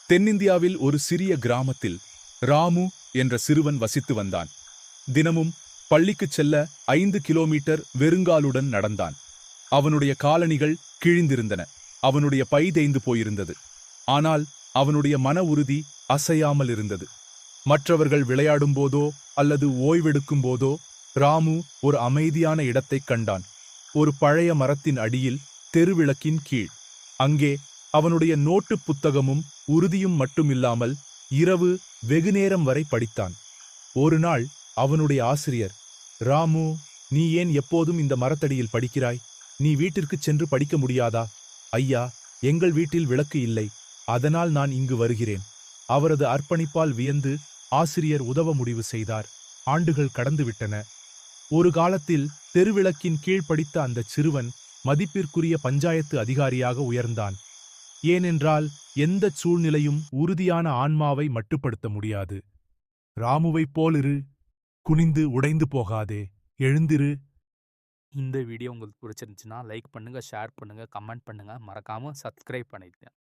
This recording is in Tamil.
தென்னிந்தியாவில் ஒரு சிறிய கிராமத்தில் ராமு என்ற சிறுவன் வசித்து வந்தான். தினமும் பள்ளிக்குச் செல்ல 5 கிலோமீட்டர் வெறுங்காலுடன் நடந்தான். அவனுடைய காலணிகள் கிழிந்திருந்தன. அவனுடைய பை தேய்ந்து போயிருந்தது. ஆனால் அவனுடைய மன உறுதி அசையாமல் இருந்தது. மற்றவர்கள் விளையாடும் போதோ அல்லது ஓய்வெடுக்கும் போதோ ராமு ஒரு அமைதியான இடத்தைக் கண்டான். ஒரு பழைய மரத்தின் அடியில், தெருவிளக்கின் கீழ். அங்கே அவனுடைய நோட்டுப் புத்தகமும் உறுதியும் மட்டுமில்லாமல் இரவு வெகுநேரம் வரை படித்தான். ஒரு நாள் அவனுடைய ஆசிரியர், ராமு, நீ ஏன் எப்போதும் இந்த மரத்தடியில் படிக்கிறாய்? நீ வீட்டிற்குச் சென்று படிக்க முடியாதா? ஐயா, எங்கள் வீட்டில் விளக்கு இல்லை, அதனால் நான் இங்கு வருகிறேன். அவரது அர்ப்பணிப்பால் வியந்து ஆசிரியர் உதவ முடிவு செய்தார். ஆண்டுகள் கடந்துவிட்டன. ஒரு காலத்தில் தெருவிளக்கின் கீழ் படித்த அந்தச் சிறுவன் மதிப்பிற்குரிய பஞ்சாயத்து அதிகாரியாக உயர்ந்தான். ஏனென்றால் எந்தச் சூழ்நிலையும் உறுதியான ஆன்மாவை மட்டுப்படுத்த முடியாது. ராமுவைப் போலிரு, குனிந்து உடைந்து போகாதே, எழுந்திரு. இந்த வீடியோ உங்களுக்கு பிடிச்சிருந்துச்சுன்னா லைக் பண்ணுங்கள், ஷேர் பண்ணுங்கள், கமெண்ட் பண்ணுங்கள், மறக்காமல் சப்ஸ்கிரைப் பண்ணிடுங்க.